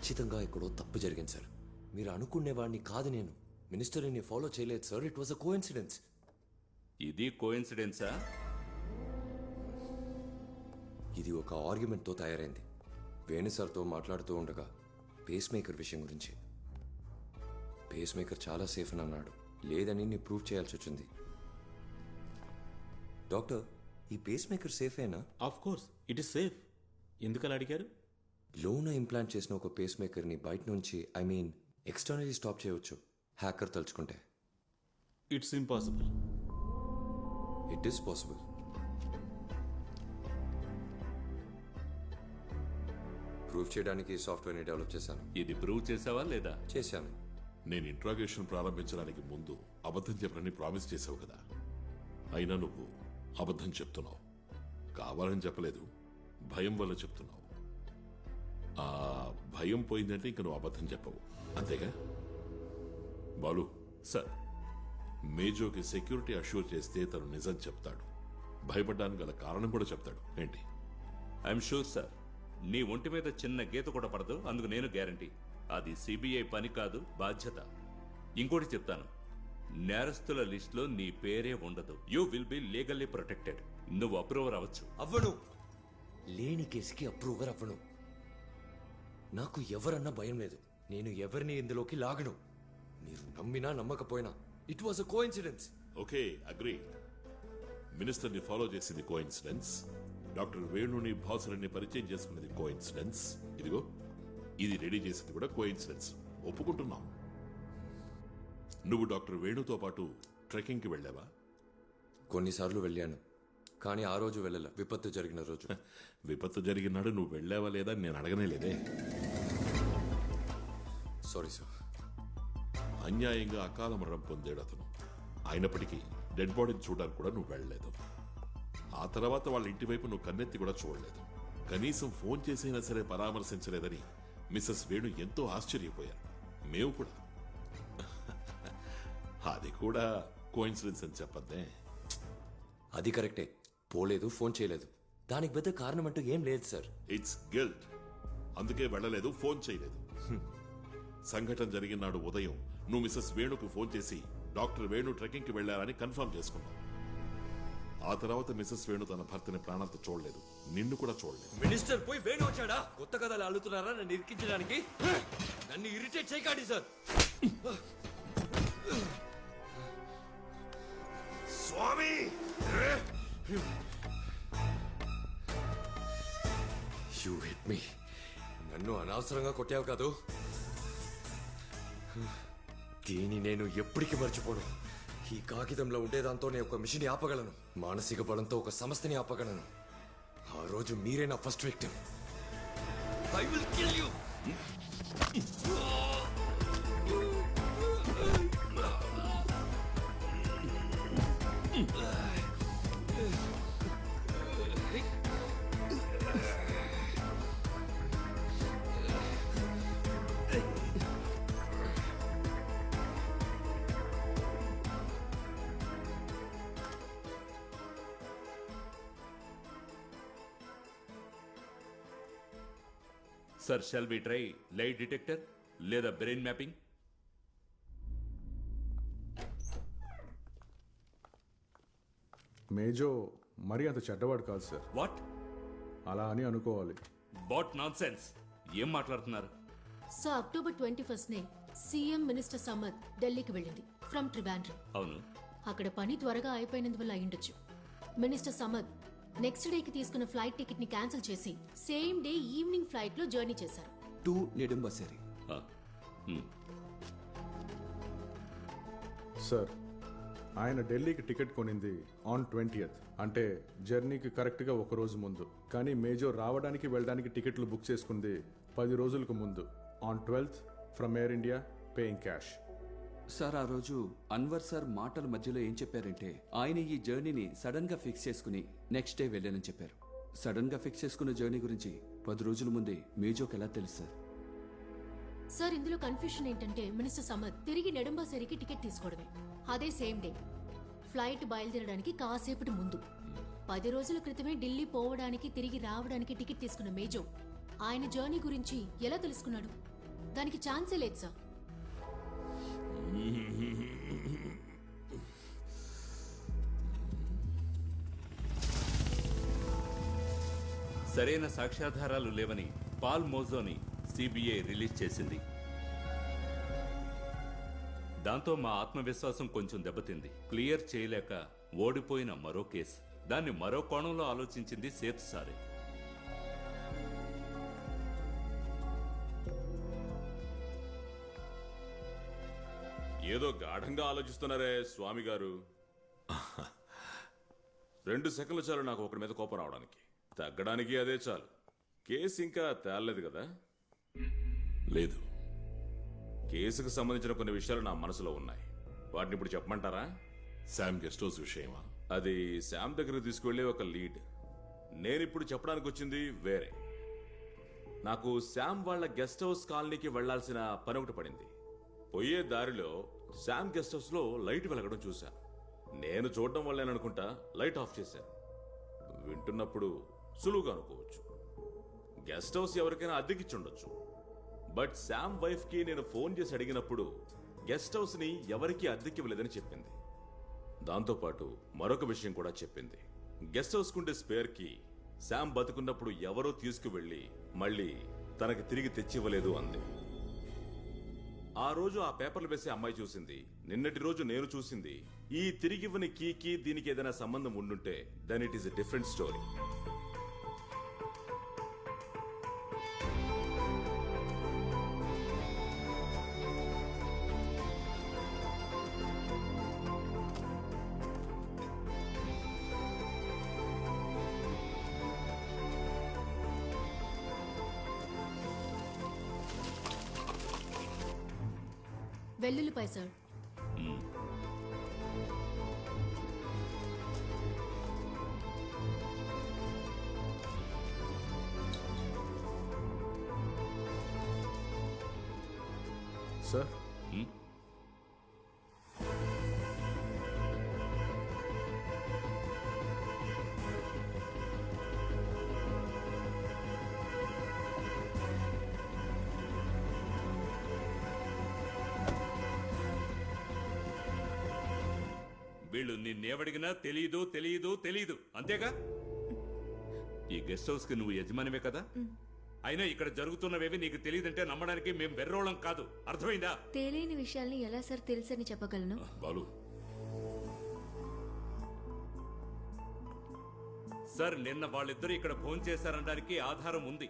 ఖచ్చితంగా ఎక్కడో తప్పు జరిగింది సార్. మీరు అనుకునేవాడిని కాదు నేను. మినిస్టర్ని ఫాలో చేయలేదు sir. It was a coincidence. ఇది కోఇన్సిడెన్సా? ఇది ఒక ఆర్గ్యుమెంట్తో తయారైంది. వేణు సార్తో మాట్లాడుతూ ఉండగా పేస్ మేకర్ విషయం గురించి. పేస్ మేకర్ చాలా సేఫ్ అని అన్నాడు. లేదని నేను ప్రూవ్ చేయాల్సి వచ్చింది. డాక్టర్, ఈ పేస్ మేకర్ సేఫేనా? Of course it is safe. ఎందుకలా అడిగారు? లోన ఇంప్లాంట్ చేసిన ఒక పేస్ మేకర్ని బయట నుంచి ఎక్స్టర్నలీ స్టాప్ చేయవచ్చు హ్యాకర్ తలుచుకుంటే. It's impossible. It is possible. Prove చేయడానికి సాఫ్ట్వేర్ని డెవలప్ చేశాను. ఇది ప్రూవ్ చేసావా లేదా? చేశాను. నేను ఇంట్రాగేషన్ ప్రారంభించడానికి ముందు అబద్ధం చెప్పనని ప్రామిస్ చేసావు కదా. అయినా నువ్వు అబద్ధం చెప్తున్నావు. కావాలని చెప్పలేదు, భయం వల్ల చెప్తున్నావు. ఆ భయం పోయిందంటే ఇంక నువ్వు అబద్ధం చెప్పవు, అంతేగా? బాలు సార్, మేజోకి సెక్యూరిటీ అష్యూర్ చేస్తే తను నిజం చెప్తాడు. భయపడ్డానికి గల కారణం కూడా చెప్తాడు. ఏంటి? I'm sure sir. నీ ఒంటి మీద చిన్న గీత కూడా పడదు. అందుకు నేను గ్యారంటీ. అది సిబిఐ పని కాదు, బాధ్యత. ఇంకోటి చెప్తాను, నేరస్తుల లిస్టులో నీ పేరే ఉండదు. You will be legally protected. నువ్వు అప్రూవర్ అవ్వచ్చు. అవ్వను. లేని కేసుకి అప్రూవర్ అవ్వను. నాకు ఎవరన్నా భయం లేదు. నేను ఎవరిని ఇందులోకి లాగను. మీరు నమ్మినా నమ్మకపోయినా it was a coincidence. Okay, agree. మినిస్టర్ని ఫాలో చేసింది కోఇన్సిడెన్స్. డాక్టర్ వేణుని భాసుని పరిచయం చేసుకున్నది కోఇన్సిడెన్స్. ఇదిగో ఇది రెడీ చేసింది కూడా కోఇన్సిడెన్స్. ఒప్పుకుంటున్నాం. నువ్వు డాక్టర్ వేణుతో పాటు ట్రెక్కింగ్కి వెళ్ళావా? కొన్నిసార్లు వెళ్ళాను, కానీ ఆ రోజు వెళ్ళలే. విపత్తు జరిగిన రోజు. విపత్తు జరిగినాడు నువ్వు వెళ్ళావా లేదా నేను అడగనే లేదే. Sorry sir. అన్యాయంగా అకాల మరణం పొందాడు అతను. అయినప్పటికీ డెడ్ బాడీని చూడడానికి కూడా నువ్వు వెళ్ళలేదు. ఆ తర్వాత వాళ్ళ ఇంటి వైపు నువ్వు కన్నెత్తి కూడా చూడలేదు. కనీసం ఫోన్ చేసైనా సరే పరామర్శించలేదని మిస్సెస్ వేణు ఎంతో ఆశ్చర్యపోయారు. మేము కూడా. అది కూడా కోఇన్సిడెన్స్ అని చెప్పద్దే. అది కరెక్టే. పోలేదు, ఫోన్ చేయలేదు. దానికి పెద్ద కారణం అంటూ ఏం లేదు సార్. It's guilt. అందుకే వెళ్ళలేదు, ఫోన్ చేయలేదు. సంఘటన జరిగిన నాడు ఉదయం నువ్వు మిస్సెస్ వేణుకు ఫోన్ చేసి డాక్టర్ వేణు ట్రెక్కింగ్కి వెళ్లారని కన్ఫర్మ్ చేసుకున్నావు. ఆ తర్వాత మిస్సెస్ వేణు తన భర్తని ప్రాణాలతో చూడలేదు, నిన్ను కూడా చూడలేదు. మినిస్టర్ పోయి వేణు వచ్చాడా? కొత్త కథలు అల్లుతున్నారా నన్ను ఇరికించడానికి? నన్ను ఇరిటేట్ చేయకండి సార్. స్వామి, యూ హిట్ మీ. నన్ను అనవసరంగా కొట్టావు కాదు. దీన్ని నేను ఎప్పటికీ మర్చిపోను. ఈ కాగితంలో ఉండేదాంతో నేను ఒక మిషన్ ఆపగలను. మానసిక బలంతో ఒక సంస్థని ఆపగలను. ఆ రోజు మీరే నా first victim. I will kill you. Sir, shall we try lie detector లేదా బ్రెయిన్ మ్యాపింగ్? మేజో మరీ అంత చెడ్డవాడు కాదు సార్. వాట్? అలా అని అనుకోవాలి. What nonsense? ఏం మాట్లాడుతున్నారు? సో అక్టోబర్ 21నే సీఎం మినిస్టర్ సమద్ ఢిల్లీకి వెళ్ళింది ఫ్రమ్ ట్రివాండ్రం. అవును. అక్కడ పని త్వరగా అయిపోయినందువల్ల అయ్యుండొచ్చు. మినిస్టర్ సమద్ నెక్స్ట్ డేకి తీసుకున్న ఫ్లైట్ టికెట్ ని క్యాన్సిల్ చేసి సేమ్ డే ఈవినింగ్ ఫ్లైట్ లో జర్నీ చేశారు. టు నెడుంబసేరి. సార్, ఆయన ఢిల్లీకి టికెట్ కొనింది ఆన్ 20th, అంటే జర్నీకి కరెక్ట్గా ఒక రోజు ముందు. కానీ మేజో రావడానికి వెళ్ళడానికి టికెట్లు బుక్ చేసుకుంది 10 రోజులకు ముందు, on 12th from air India, paying cash. Sir, ఆ రోజు అన్వర్ సార్ మాటల మధ్యలో ఏం చెప్పారంటే ఆయన ఈ జర్నీని సడన్ గా ఫిక్స్ చేసుకుని నెక్స్ట్ డే వెళ్ళానని చెప్పారు. సడన్ గా ఫిక్స్ చేసుకున్న జర్నీ గురించి 10 రోజుల ముందే మేజోకి ఎలా తెలుసు సార్? సార్, ఇందులో కన్ఫ్యూషన్ ఏంటంటే మినిస్టర్ సమద్ తిరిగి నెడుంబసేరికి టికెట్ తీసుకోవడమే. అదే సేమ్ డే ఫ్లైట్ బయలుదేరడానికి కాసేపటి ముందు 10 రోజుల క్రితమే ఢిల్లీ పోవడానికి తిరిగి రావడానికి టికెట్ తీసుకున్న మేజో ఆయన జర్నీ గురించి ఎలా తెలుసుకున్నాడు? దానికి ఛాన్సే లేదు సార్. సరైన సాక్ష్యాధారాలు లేవని పాల్ మోజోని సిబిఐ రిలీజ్ చేసింది. దాంతో మా ఆత్మవిశ్వాసం కొంచెం దెబ్బతింది. క్లియర్ చేయలేక ఓడిపోయిన మరో కేసు. దాన్ని మరో కోణంలో ఆలోచించింది సేత్ సారే. ఏదో గాఢంగా ఆలోచిస్తున్నారే స్వామి గారు. 2 సెకండ్లు చాలు నాకు ఒకరి మీద కోపం రావడానికి. తగ్గడానికి అదే చాలు. కేసు ఇంకా తేలలేదు కదా? లేదు. కేసుకు సంబంధించిన కొన్ని విషయాలు నా మనసులో ఉన్నాయి. వాటిని ఇప్పుడు చెప్పమంటారా? శామ్ గెస్ట్ హౌస్ విషయమా? అది శామ్ దగ్గరకు తీసుకువెళ్ళే ఒక లీడ్. నేనిప్పుడు చెప్పడానికి వచ్చింది వేరే. నాకు శామ్ వాళ్ళ గెస్ట్ హౌస్ కాలనీకి వెళ్లాల్సిన పని ఒకటి పడింది. పోయే దారిలో శామ్ గెస్ట్ హౌస్ లో లైట్ వెలగడం చూశాను. నేను చూడడం వల్లేననుకుంటా లైట్ ఆఫ్ చేశాను. వింటున్నప్పుడు సులువుగా అనుకోవచ్చు, గెస్ట్ హౌస్ ఎవరికైనా అద్దెకిచ్చుండొచ్చు. బట్ శామ్ వైఫ్ కి నేను ఫోన్ చేసి అడిగినప్పుడు గెస్ట్ హౌస్ ని ఎవరికి అద్దెకివ్వలేదని చెప్పింది. దాంతోపాటు మరొక విషయం కూడా చెప్పింది. గెస్ట్ హౌస్ కుండే స్పేర్ కి శామ్ బతుకున్నప్పుడు ఎవరో తీసుకువెళ్లి మళ్ళీ తనకి తిరిగి తెచ్చివ్వలేదు అంది. ఆ రోజు ఆ పేపర్లు వేసే అమ్మాయి చూసింది, నిన్నటి రోజు నేను చూసింది. ఈ తిరిగివ్వని కీకి దీనికి ఏదైనా సంబంధం ఉండుంటే then it is a different story. వెల్లుల్లిపాయ సార్. సార్, వీళ్ళు నిన్నేవడిగినా తెలీదు తెలీదు తెలీదు అంతేగా? ఈ గెస్ట్ హౌస్ కి నువ్వు యజమానివే కదా? అయినా ఇక్కడ జరుగుతున్నవేవి నీకు తెలియదంటే నమ్మడానికి మేం వెర్రోళం కాదు. అర్థమైందా? తెలియని విషయాల్ని ఎలా సార్ తెలుసని చెప్పగలను? బాలు, సార్, నిన్న వాళ్ళిద్దరూ ఇక్కడ ఫోన్ చేశారనడానికి ఆధారం ఉంది.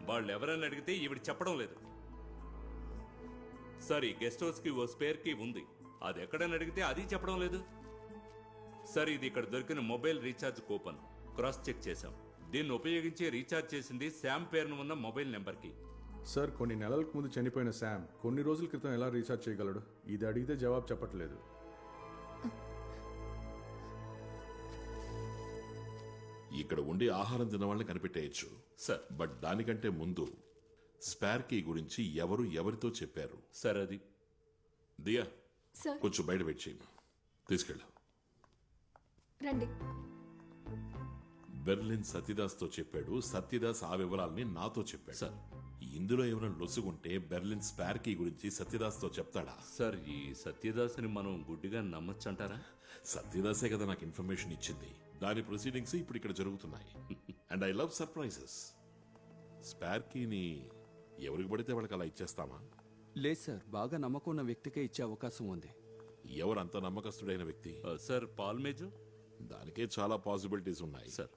వాళ్ళు ఎవరని అడిగితే ఈవిడ చెప్పడం లేదు. సార్, ఈ గెస్ట్ హౌస్ కి ఓ స్పేర్ కీ ఉంది. అది ఎక్కడని అడిగితే అది చెప్పడం లేదు. సార్, ఇది ఇక్కడ దొరికిన mobile recharge coupon. Cross check చేశాం. దీన్ని ఉపయోగించి రీఛార్జ్ చేసింది శామ్ పేరును ఉన్న మొబైల్ నెంబర్కి. సార్, కొన్ని నెలలకు ముందు చనిపోయిన శామ్ కొన్ని రోజుల క్రితం ఎలా రీఛార్జ్ చేయగలడు? ఇది అడిగితే జవాబు చెప్పట్లేదు. ఇక్కడ ఉండి ఆహారం తిన్న వాళ్ళని కనిపెట్టేయచ్చు సార్, బట్ దానికంటే ముందు స్పేర్ కీ గురించి ఎవరు ఎవరితో చెప్పారు? సార్, అది దియా, సార్ కొంచెం బయట వెయిట్ చేయి. తీసుకెళ్ళు. రండి. బెర్లిన్ సత్యదాస్తో చెప్పాడు. సత్యదాస్ ఆ వివరాల్ని నాతో చెప్పాడు. సార్, ఇందులో ఏమైనా లొసుగుంటే బెర్లిన్ స్పేర్ కీ గురించి సత్యదాస్తో చెప్తాడా? సార్, ఈ సత్యదాస్ని మనం గుడ్డిగా నమ్మొచ్చంటారా? సత్యదాసే కదా నాకు ఇన్ఫర్మేషన్ ఇచ్చింది. దాని ప్రొసీడింగ్స్ ఇప్పుడు ఇక్కడ జరుగుతున్నాయి. And I love surprises. Spare కీని ఎవరికి పడితే వాళ్ళకి అలా ఇచ్చేస్తామా? లేదు సార్, బాగా నమ్మకం ఉన్న వ్యక్తికే ఇచ్చే అవకాశం ఉంది. ఎవరంత నమ్మకస్తుడైన వ్యక్తి? సార్, పాల్మేజు. దానికే చాలా పాసిబిలిటీస్ ఉన్నాయి. సార్,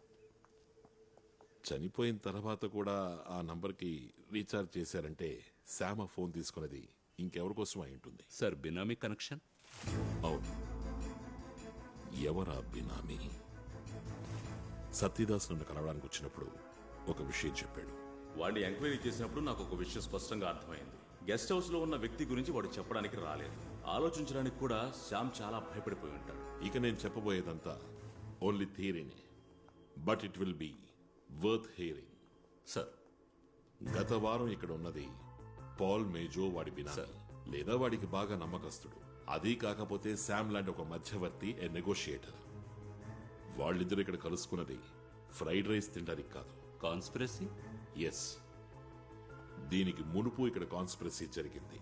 చనిపోయిన తర్వాత కూడా ఆ నంబర్కి రీఛార్జ్ చేశారంటే శామ ఫోన్ తీసుకున్నది ఇంకెవరి కోసం అయి ఉంటుంది. సార్, బినామీ కనెక్షన్. అవును. ఎవరా బినామీ? సత్యదాస్ నన్ను కలవడానికి వచ్చినప్పుడు ఒక విషయం చెప్పాడు. వాడిని ఎంక్వైరీ చేసినప్పుడు నాకు ఒక విషయం స్పష్టంగా అర్థమైంది. గెస్ట్ హౌస్ లో ఉన్న వ్యక్తి గురించి వాడు చెప్పడానికి రాలేదు. ఆలోచించడానికి కూడా శ్యామ్ చాలా భయపడిపోయి ఉంటాడు. ఇక నేను చెప్పబోయేదంతా ఓన్లీ థియరీనే, but it will be worth hearing. Sir, గత వారం ఇక్కడ ఉన్నది పాల్ మేజో, వాడి బినామీ లేదా వాడికి బాగా నమ్మకస్తుడు. అది కాకపోతే శామ్ లాంటి ఒక మధ్యవర్తి, ఏ నెగోషియేటర్. వాళ్ళిద్దరు ఇక్కడ కలుసుకున్నది ఫ్రైడ్ రైస్ తినడానికి కాదు. కాన్స్పిరసీ. ఎస్, దీనికి మునుపు ఇక్కడ కాన్స్పిరసీ జరిగింది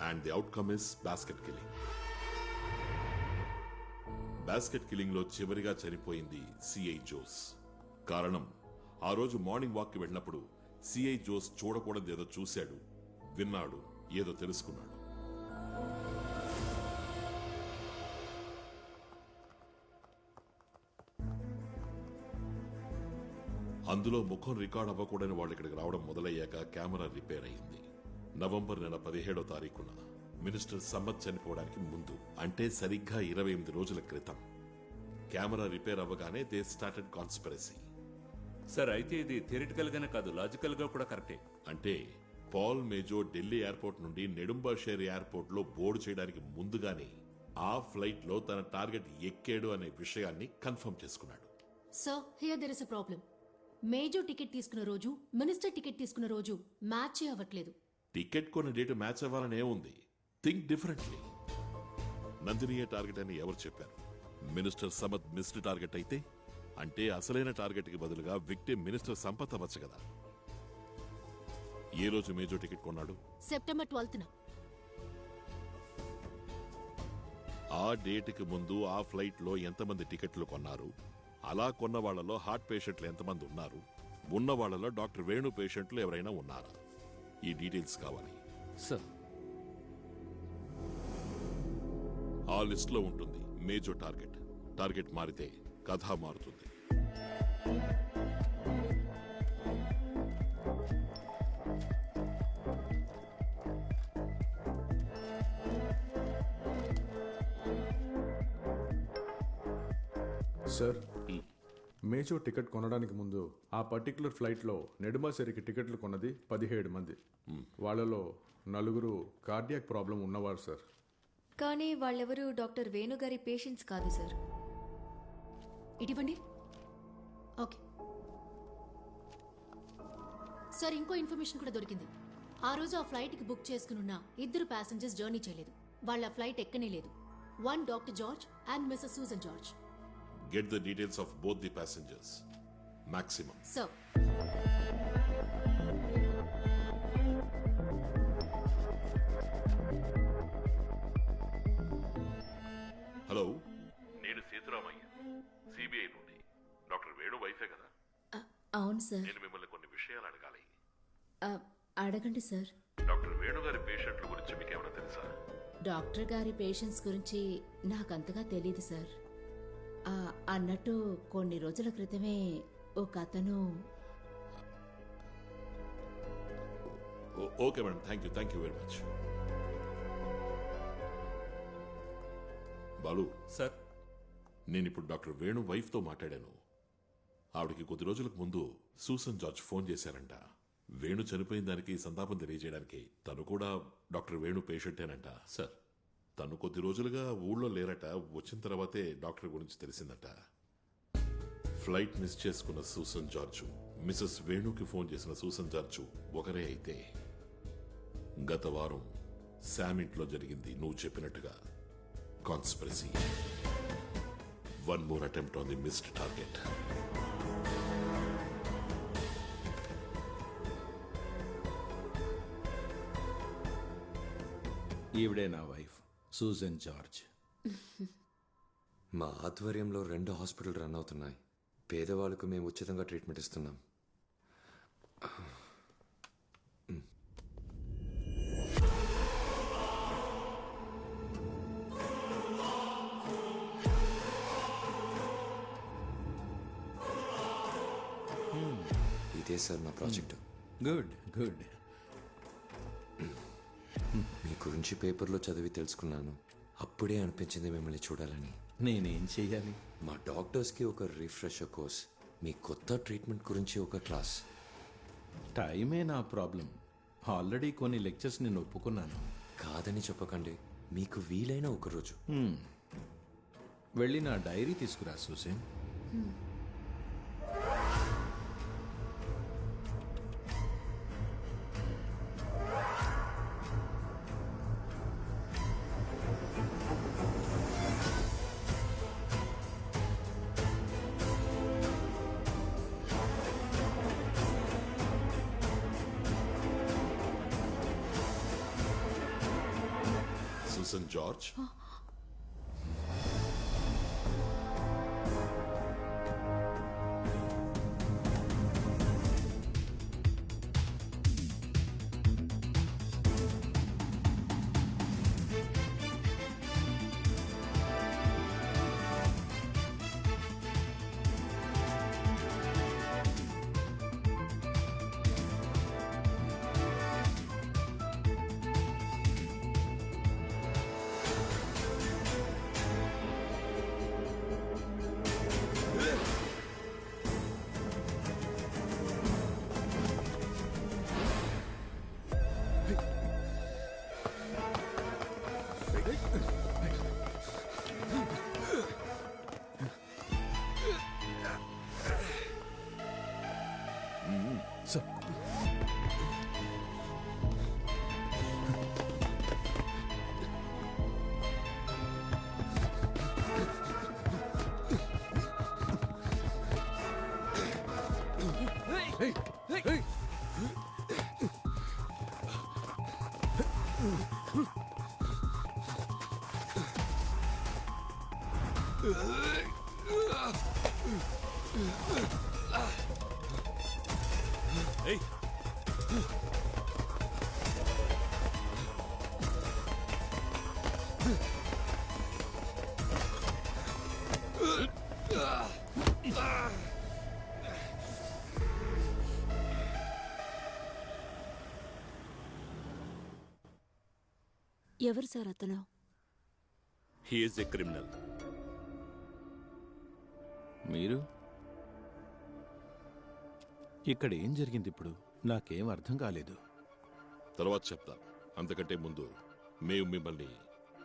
and the outcome is basket killing. Basket killing లో చివరిగా చనిపోయింది సిఐ జోస్. కారణం, ఆ రోజు మార్నింగ్ వాక్ కి వెళ్ళినప్పుడు సిఐ జోస్ చూడకూడదు ఏదో చూశాడు, విన్నాడు, ఏదో తెలుసుకున్నాడు. అందులో ముఖం రికార్డ్ అవ్వకూడని వాళ్ళు ఇక్కడికి రావడం మొదలయ్యాక కెమెరా రిపేర్ అయింది. నవంబర్ నెల 17వ తారీఖున మినిస్టర్ సమ్మత్ చనిపోవడానికి ముందు, అంటే సరిగ్గా 28 రోజుల క్రితం కెమెరా రిపేర్ అవ్వగానే దే స్టార్టెడ్ కాన్స్పిరసీ. సార్ అయితే ఇది థియరిటికల్ గానే కాదు, లాజికల్ గా కూడా కరెక్టే. అంటే పాల్ మేజో ఢిల్లీ ఎయిర్పోర్ట్ నుండి నెడుంబాషేర్ ఎయిర్పోర్ట్ లో బోర్డు చేయడానికి ముందుగానే ఆ ఫ్లైట్ లో తన టార్గెట్ ఎక్కాడు అనే విషయాన్ని కన్ఫర్మ్ చేసుకున్నాడు. Sir here there is a problem. Major ticket తీసుకున్న రోజు, మినిస్టర్ టికెట్ తీసుకున్న రోజు మ్యాచ్ అవ్వట్లేదు. టికెట్ కొన్న డేట్ మ్యాచ్ అవ్వాలనే ఉంది. Think differently. నందినియే టార్గెట్ అని ఎవరు చెప్పారు? మినిస్టర్ సమత్ మిస్డ్ టార్గెట్ అయితే, అంటే అసలైన టార్గెట్ కి బదులుగా విక్టిమ్ మినిస్టర్ సంపత్ అవ్వచ్చు కదా. ఏ రోజు మేజో టికెట్ కొన్నాడు? సెప్టెంబర్ 12న. ఆ డేట్ కి ముందు ఆ ఫ్లైట్ లో ఎంతమంది టికెట్లు కొన్నారు, అలా కొన్న వాళ్లలో హార్ట్ పేషెంట్లు ఎంతమంది ఉన్నారు, ఉన్న వాళ్లలో డాక్టర్ వేణు పేషెంట్లు ఎవరైనా ఉన్నారా? ఈ డీటెయిల్స్ కావాలి సార్. ఆ లిస్ట్ లో ఉంటుంది మేజో టార్గెట్. టార్గెట్ మారితే కథ మారుతుంది. సార్, మేజో టికెట్ కొనడానికి ముందు ఆ పర్టికులర్ ఫ్లైట్లో నెడుమాసేరికి టికెట్లు కొన్నది 17 మంది. వాళ్ళలో 4 కార్డియాక్ ప్రాబ్లం ఉన్నవారు సార్. కానీ వాళ్ళెవరూ డాక్టర్ వేణుగారి పేషెంట్స్ కాదు సార్. ఇటువంటి ఓకే సార్, ఇంకో ఇన్ఫర్మేషన్ కూడా దొరికింది. ఆ రోజు ఆ ఫ్లైట్కి బుక్ చేసుకున్న 2 ప్యాసింజర్స్ జర్నీ చేయలేదు. వాళ్ళ ఫ్లైట్ ఎక్కనే లేదు. 1 doctor George and Mrs Susan George. Get the details of both the passengers. Maximum. Sir. Hello, నేను సీతారామయ్య, సిబిఐ నుండి. డాక్టర్ వేణు వైఫే కదా? అవును సార్. నేను మిమ్మల్ని కొన్ని విషయాలు అడగాలి. అడగండి సార్. డాక్టర్ వేణు గారి పేషెంట్ల గురించి మీకేమైనా తెలుసా? డాక్టర్ గారి పేషెంట్స్ గురించి నాకంతగా తెలీదు సార్. అన్నట్టు కొన్ని రోజుల క్రితమే ఒక అతను. Okay madam, thank you very much. Balu sir, నేను ఇప్పుడు డాక్టర్ వేణు వైఫ్ తో మాట్లాడాను. ఆవిడకి కొద్ది రోజులకు ముందు సూసన్ జార్జ్ ఫోన్ చేశారంట. వేణు చనిపోయిన దానికి సంతాపం తెలియజేయడానికి. తను కూడా డాక్టర్ వేణు పేషెంటేనంట. సార్, తను కొద్ది రోజులుగా ఊళ్ళో లేరట. వచ్చిన తర్వాతే డాక్టర్ గురించి తెలిసిందట. ఫ్లైట్ మిస్ చేసుకున్న సూసన్ జార్జు, మిసెస్ వేణుకి ఫోన్ చేసిన సూసన్ జార్జు ఒకరే అయితే, గత వారం శామ్ ఇంట్లో జరిగింది నువ్వు చెప్పినట్టుగా conspiracy. One more attempt on the missed target. ఈవిడే నా వైఫ్ సూజన్ జార్జ్. మా ఆధ్వర్యంలో 2 హాస్పిటల్ రన్ అవుతున్నాయి. పేదవాళ్ళకు మేము ఉచితంగా ట్రీట్మెంట్ ఇస్తున్నాం. ఇదే సార్ నా ప్రాజెక్ట్. Good good. మీ గురించి పేపర్లో చదివి తెలుసుకున్నాను. అప్పుడే అనిపించింది మిమ్మల్ని చూడాలని. నేనేం చెయ్యాలి? మా డాక్టర్స్కి ఒక రిఫ్రెషర్ కోర్స్, మీ కొత్త ట్రీట్మెంట్ గురించి ఒక క్లాస్. టైమే నా ప్రాబ్లం. ఆల్రెడీ కొన్ని లెక్చర్స్ నేను ఒప్పుకున్నాను. కాదని చెప్పకండి, మీకు వీలైన ఒక రోజు. వెళ్ళి నా డైరీ తీసుకురా సూసన్. సూసన్ జార్జ్, ఏయ్, ఎవరు సార్ అతను? He is a criminal. మీరు ఇక్కడ ఏం జరిగింది ఇప్పుడు? నాకేం అర్థం కాలేదు. తర్వాత చెప్తాను. అంతకంటే ముందు మేము మిమ్మల్ని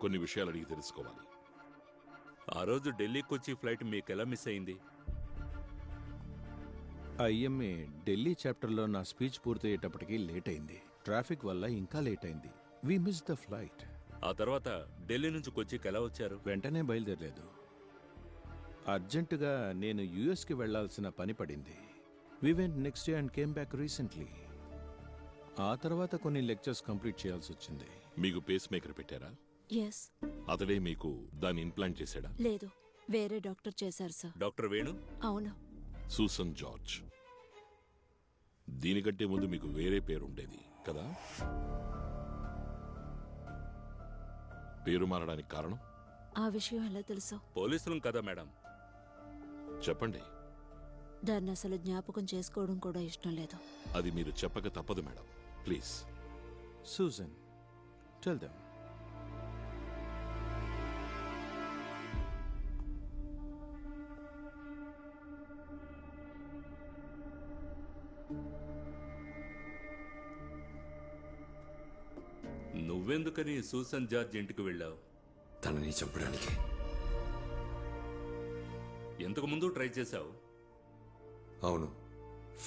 కొన్ని విషయాలు అడిగి తెలుసుకోవాలి. ఆ రోజు ఢిల్లీకి వచ్చి ఫ్లైట్ మీకు ఎలా మిస్ అయింది? ఐఎంఏ ఢిల్లీ చాప్టర్లో నా స్పీచ్ పూర్తయ్యేటప్పటికి లేట్ అయింది. ట్రాఫిక్ వల్ల ఇంకా లేట్ అయింది. We miss the flight. ఆ తర్వాత ఢిల్లీ నుంచి కొచ్చికి ఎలా వచ్చారు? వెంటనే బయలుదేరలేదు. అర్జెంటుగా నేను యుఎస్కి వెళ్లాల్సిన పని పడింది. We went next day and came back recently. ఆ తర్వాత కొన్ని లెక్చర్స్ కంప్లీట్ చేయాల్సి వచ్చింది. మీకు పేస్ మేకర్ పెట్టారా? ఎస్. అతడే మీకు దాన్ని ఇంప్లాంట్ చేశాడా? లేదు, వేరే డాక్టర్ చేశారు సార్. డాక్టర్ వేణు? అవును. Susan George. దీనికంటే ముందు మీకు వేరే పేరు ఉండేది కదా? పేరు మారడానికి కారణం? ఆ విషయం ఎలా తెలుసు? పోలీసులం కదా మేడం. చెప్పండి. దాన్ని అసలు జ్ఞాపకం చేసుకోవడం కూడా ఇష్టం లేదు. అది మీరు చెప్పక తప్పదు madam. Please. Susan, tell them. నువ్వెందుకని సూసన్ జార్జ్ ఇంటికి వెళ్ళావు? తనని చంపడానికి. ఎంతకు ముందు ట్రై చేశావు? అవును,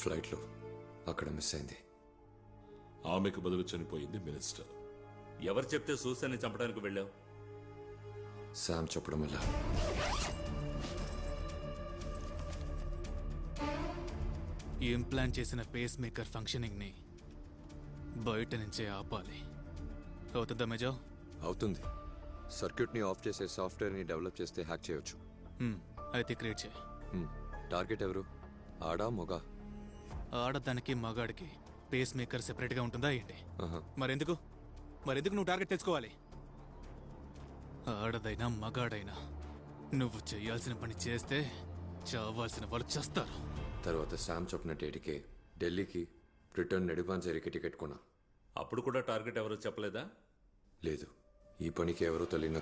ఫ్లైట్లో అక్కడ మిస్ అయింది. ఆమెకు బదులు చనిపోయింది మినిస్టర్. ఎవరు చెప్తే సూసన్ని చంపడానికి వెళ్ళావు? శామ్ చెప్పడం వల్ల. ఇంప్లాంట్ చేసిన పేస్ మేకర్ ఫంక్షనింగ్ ని బయట నుంచే ఆపాలి. అవుతుందా మేజో? అవుతుంది. సర్క్యూట్ని ఆఫ్ చేసే సాఫ్ట్వేర్ని డెవలప్ చేస్తే హ్యాక్ చేయొచ్చు. అయితే క్రియేట్ చేయి. టార్గెట్ ఎవరు? ఆడా మొగా? ఆడదానికి మగాడికి పేస్ మేకర్ సెపరేట్గా ఉంటుందా ఏంటి? ఆహా. మరెందుకు నువ్వు టార్గెట్ తెచ్చుకోవాలి? ఆడదైనా మగాడైనా నువ్వు చేయాల్సిన పని చేస్తే చావాల్సిన వాళ్ళు చేస్తారు. తర్వాత శామ్ చెప్పిన డేట్కి ఢిల్లీకి రిటర్న్ నెడుపాంజరికి టికెట్ కొన్నా. అప్పుడు కూడా టార్గెట్ ఎవరో చెప్పలేదా? లేదు, ఈ పనికి ఎవరో తెలియన